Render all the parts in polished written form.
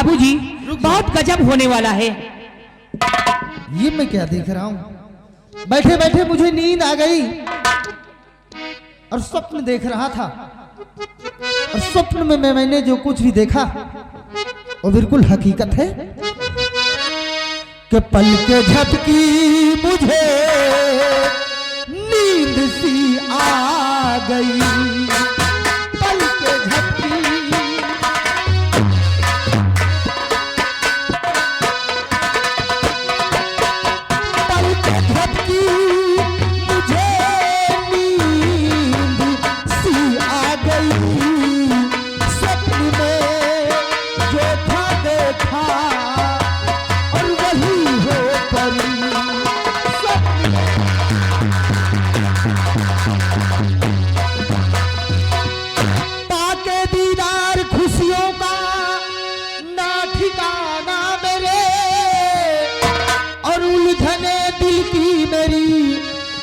बाबूजी बहुत गजब होने वाला है। ये मैं क्या देख रहा हूँ? बैठे बैठे मुझे नींद आ गई और स्वप्न देख रहा था, और स्वप्न में मैंने जो कुछ भी देखा वो बिल्कुल हकीकत है कि पल के झपकी मुझे नींद सी आ गई। पल के झपकी मुझे नींद सी आ गई। स्वप्न में जो था देखा और वही हो परी। पाके दीदार खुशियों का ना ठिकाना मेरे, और उलझने दिल की मेरी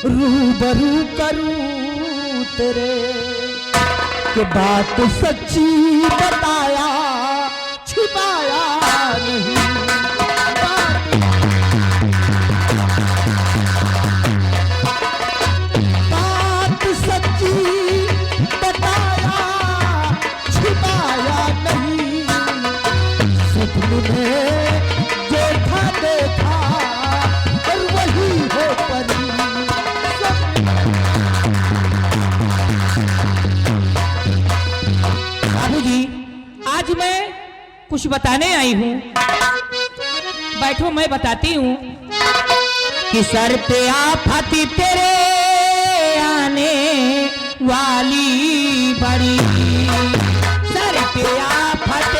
रूबरू करूं तेरे। कि बात सच्ची बताया छिपाया नहीं। बात सच्ची बताया छिपाया नहीं। स्वप्न में जो था देखा और वही हो परी। बाबूजी आज मैं कुछ बताने आई हूँ, बैठो मैं बताती हूँ। कि सर पे आफत तेरे आने वाली बड़ी, सर पे आफत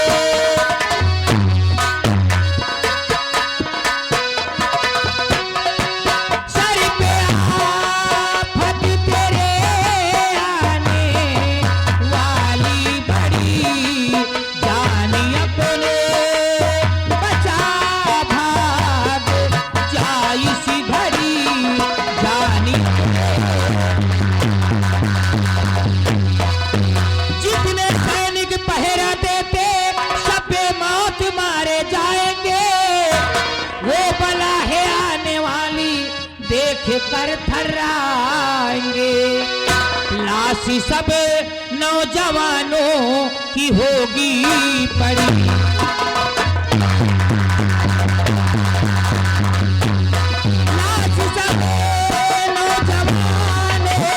कर थर्राएंगे। लाश सब नौजवानों की होगी पड़ी। लाश सब नौजवानों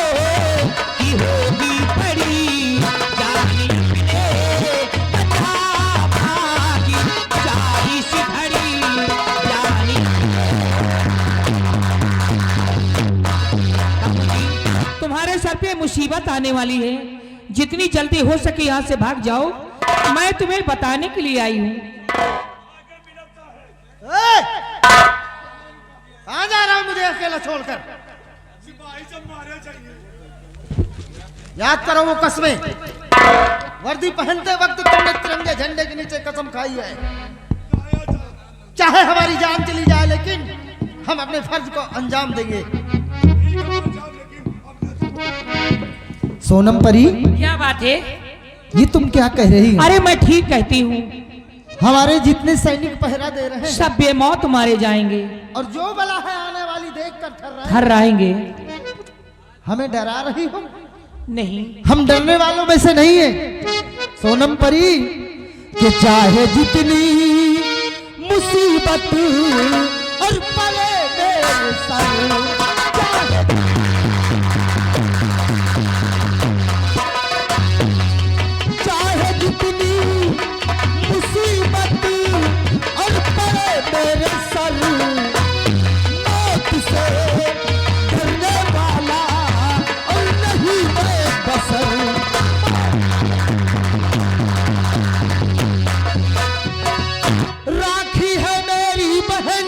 की होगी पड़ी। जानी अपने बता भागी जाई सी घड़ी। जानी तुम्हारे सर पे मुसीबत आने वाली है, जितनी जल्दी हो सके यहाँ से भाग जाओ। मैं तुम्हें बताने के लिए आई हूँ। कहाँ जा रहा हूँ मुझे अकेला छोड़कर? याद करो वो कसमें। वर्दी पहनते वक्त तुमने तिरंगे झंडे के नीचे कसम खाई है। चाहे हमारी जान चली जाए लेकिन हम अपने फर्ज को अंजाम देंगे। सोनम परी, क्या बात है? ये तुम क्या कह रही हो? अरे मैं ठीक कहती हूँ। हमारे जितने सैनिक पहरा दे रहे हैं सब बेमौत मारे जाएंगे, और जो बला है आने वाली देखकर थर्राएंगे। हमें डरा रही हो? नहीं, हम डरने वालों में से नहीं है सोनम परी। कि चाहे जितनी मुसीबत और पले मेरे सर, चाहे जितनी मुसीबत और पले मेरे सर, मौत से डरने वाला और नहीं मैं बसर। राखी है मेरी बहन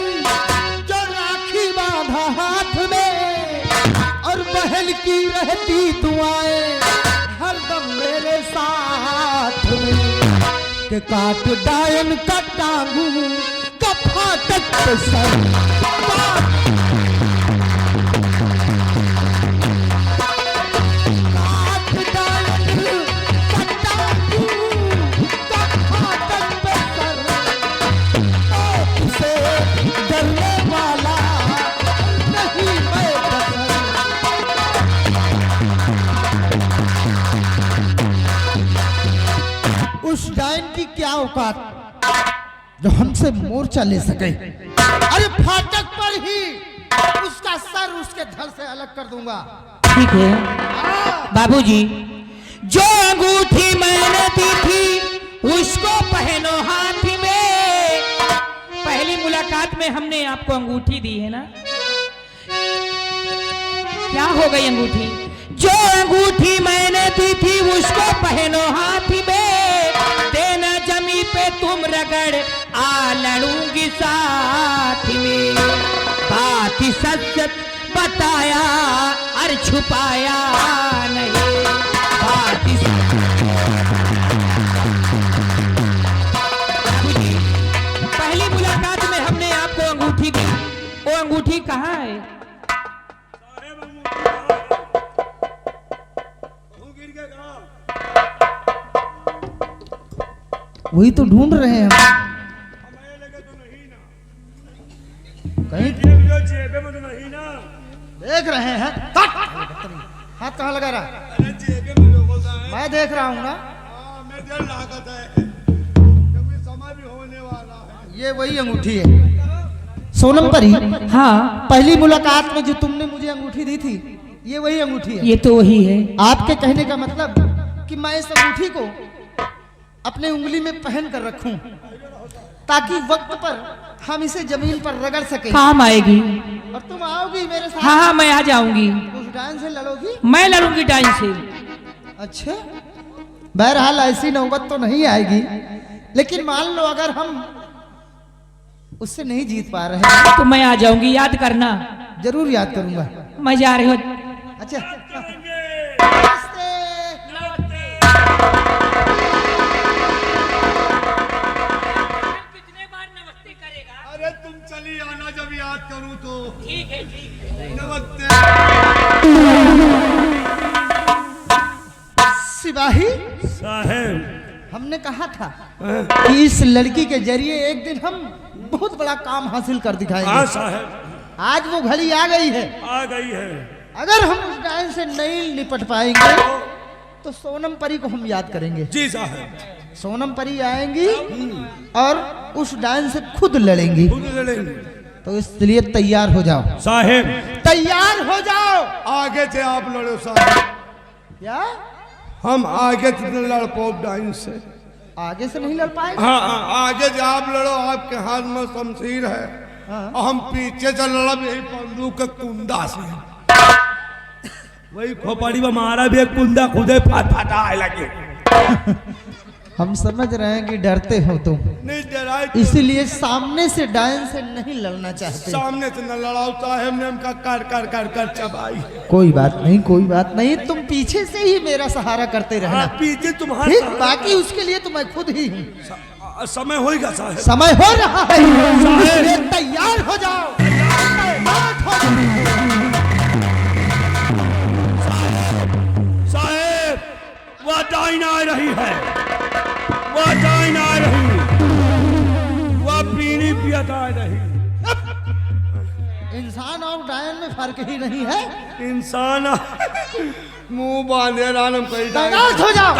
जो राखी बांधा हाथ में, और बहन की रहती दुआएं हरदम मेरे साथ में। के काट डायन का टांगू का फाटक पे सर, की क्या औकात जो हमसे मोर्चा ले सके। अरे फाटक पर ही उसका सर उसके धड़ से अलग कर दूंगा। ठीक है बाबूजी, जो अंगूठी मैंने दी थी उसको पहनो हाथ में। पहली मुलाकात में हमने आपको अंगूठी दी है ना, क्या हो गई अंगूठी? जो अंगूठी मैंने दी थी उसको पहनो हाथ में, देना जमी पे तुम रगड़ आ लड़ूंगी साथ में। बात सच सच बताया और छुपाया नहीं, बात पहली मुलाकात में हमने आपको अंगूठी दी, वो अंगूठी कहाँ है? वही तो ढूंढ रहे हैं हम। कहीं देख रहे हैं। हाथ कहाँ लगा रहा? मैं देख रहा हूँ ना। ये वही अंगूठी है सोनम परी। हाँ, पहली मुलाकात में जो तुमने मुझे अंगूठी दी थी, ये वही अंगूठी है। ये तो वही है। आपके कहने का मतलब कि मैं इस अंगूठी को अपने उंगली में पहन कर रखूं ताकि वक्त पर हम इसे जमीन पर रगड़ सके। काम आएगी। और तुम आओगी मेरे साथ? हाँ, मैं आ जाऊंगी। उस डांस से लड़ोगी? मैं लड़ूंगी डांस से। अच्छा, बहरहाल ऐसी नौबत तो नहीं आएगी, लेकिन मान लो अगर हम उससे नहीं जीत पा रहे हैं तो मैं आ जाऊंगी, याद करना। जरूर याद करूंगा। मैं जा रही हूँ। अच्छा, अरे तुम चली आना जब याद करूं तो। ठीक है, ठीक है। नमस्ते सिपाही साहब, हमने कहा था कि इस लड़की के जरिए एक दिन हम बहुत बड़ा काम हासिल कर दिखाएंगे। हाँ साहब, आज वो घड़ी आ गई है। आ गई है। अगर हम उस डांस से नहीं निपट पाएंगे तो सोनम परी को हम याद करेंगे। जी साहब, सोनम परी आएंगी और उस डांस से खुद लड़ेंगी। खुद लड़ेंगे। तो इसलिए तैयार हो जाओ साहब, तैयार हो जाओ। आगे से आप लड़ो साहब। क्या हम आगे से लड़ पाओ डांस से। आगे से नहीं लड़ पाएंगे? हाँ हाँ, आगे से आप लड़ो, आपके हाथ में शमशीर है। हाँ। और हम पीछे से लड़ब यही बंदूक के कुंदा से। वही खोपड़ी में मारा भी एक कुंदा खुदे फटा लगे। हम समझ रहे हैं कि डरते हो तुम, नहीं डराए, इसीलिए सामने से डांस से नहीं लड़ना चाहते। सामने से न लड़ाओ साहब ने हमका कर कर कर कर चबाई। कोई बात नहीं, कोई बात नहीं, तुम पीछे से ही मेरा सहारा करते रहना। पीछे तुम्हारे ठीक, बाकी उसके लिए तो मैं खुद ही हूँ। समय होगा साहब। समय हो रहा है, इसलिए तैयार हो जाओ। तैयार हो जाओ। साहब, वह डाइन आ रही है, वह डाइन आ रही, वह पीनी पियत आ रही। इंसान और डायन में फर्क ही नहीं है। इंसान मुंह बांधे रानम कही तैयार हो जाओ।